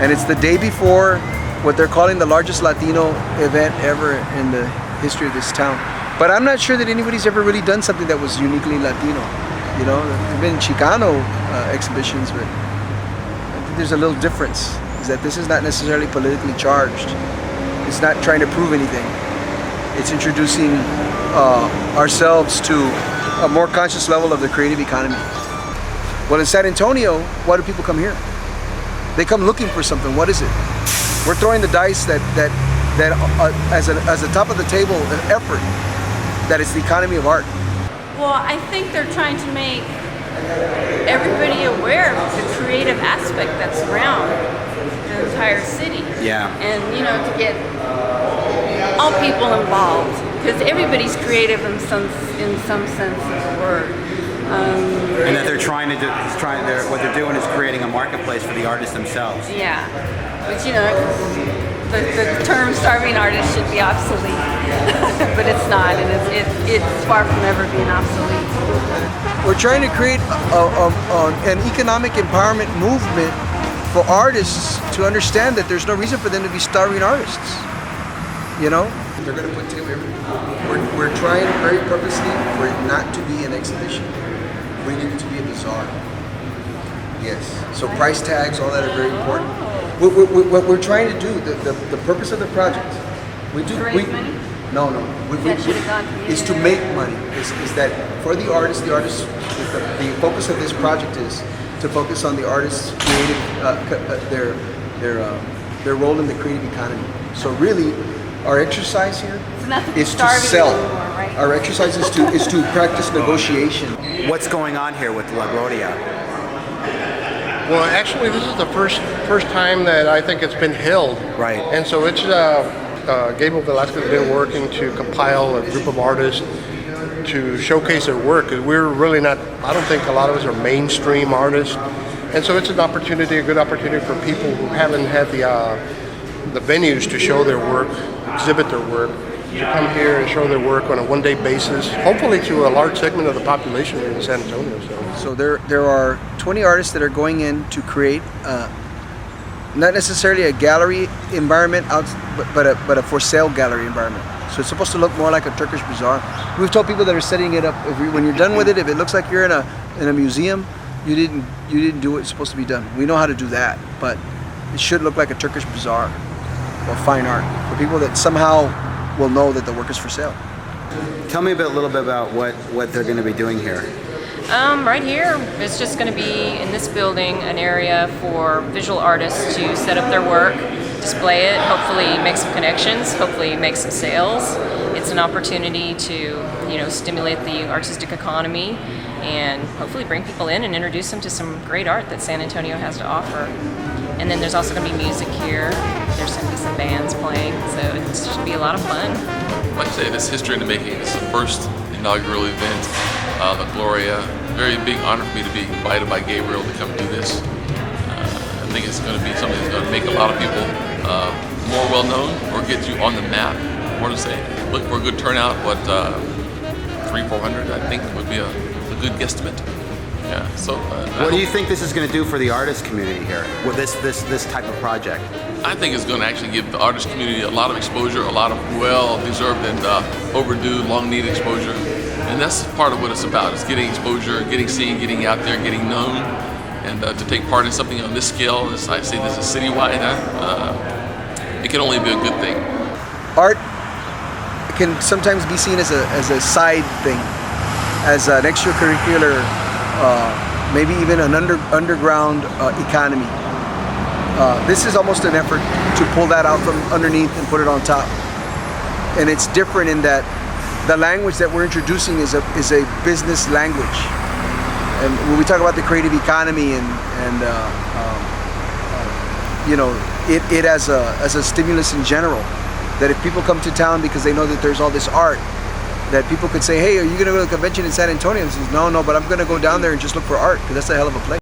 And it's the day before what they're calling the largest Latino event ever in the history of this town. But I'm not sure that anybody's ever really done something that was uniquely Latino. You know, there've been Chicano exhibitions, but I think there's a little difference, is that this is not necessarily politically charged. It's not trying to prove anything. It's introducing ourselves to a more conscious level of the creative economy. Well, in San Antonio, why do people come here? They come looking for something. What is it? We're throwing the dice that as a top of the table, an effort that it's the economy of art. Well, I think they're trying to make everybody aware of the creative aspect that's around the entire city. Yeah. And, you know, to get all people involved, because everybody's creative in some sense of the word. And that they're trying to do, what they're doing is creating a marketplace for the artists themselves. Yeah, but you know, the term starving artist should be obsolete, but it's not, and it's far from ever being obsolete. We're trying to create an economic empowerment movement for artists to understand that there's no reason for them to be starving artists. You know? They're going to put together everything. We're trying very purposely for it not to be an exhibition. We need it to be a bazaar. Yes. So price tags, all that are very important. What we're trying to do, the purpose of the project, Raise money? No. That should have gone to the is to make money. Is that for the artists, the focus of this project is to focus on the artists' creative, their role in the creative economy. So really, our exercise here is to sell. Anymore, right? Our exercise is to practice negotiation. What's going on here with La Gloria? Well, actually, this is the first time that I think it's been held. Right. And so it's Gabriel Velasquez has been working to compile a group of artists to showcase their work. We're really not, I don't think a lot of us are mainstream artists. And so it's an opportunity, a good opportunity for people who haven't had the venues to show their work, exhibit their work, to come here and show their work on a one-day basis, hopefully to a large segment of the population here in San Antonio. So there are 20 artists that are going in to create not necessarily a gallery environment, but a for sale gallery environment. So it's supposed to look more like a Turkish bazaar. We've told people that are setting it up, when you're done with it, if it looks like you're in a museum, you didn't do what's supposed to be done. We know how to do that, but it should look like a Turkish bazaar or fine art for people that somehow will know that the work is for sale. Tell me a little bit about what they're going to be doing here. Right here, it's just going to be in this building an area for visual artists to set up their work, display it, hopefully make some connections, hopefully make some sales. It's an opportunity to, you know, stimulate the artistic economy and hopefully bring people in and introduce them to some great art that San Antonio has to offer. And then there's also going to be music here. There's going to be some bands playing, so it should be a lot of fun. Like I say, this history in the making. It's the first inaugural event, La Gloria. Very big honor for me to be invited by Gabriel to come do this. I think it's going to be something that's going to make a lot of people more well known or get you on the map. More to say, look for a good turnout. What 300-400? I think would be a good guesstimate. Yeah. So. What do you think this is going to do for the artist community here with this type of project? I think it's going to actually give the artist community a lot of exposure, a lot of well-deserved and overdue, long-needed exposure. And that's part of what it's about. It's getting exposure, getting seen, getting out there, getting known, and to take part in something on this scale. I say this is citywide. It can only be a good thing. Art can sometimes be seen as a side thing, as an extracurricular, maybe even an underground economy. This is almost an effort to pull that out from underneath and put it on top. And it's different in that the language that we're introducing is a business language. And when we talk about the creative economy and you know, it as a stimulus in general, that if people come to town because they know that there's all this art, that people could say, hey, are you going to go to the convention in San Antonio? And says, no, but I'm going to go down there and just look for art, because that's a hell of a place.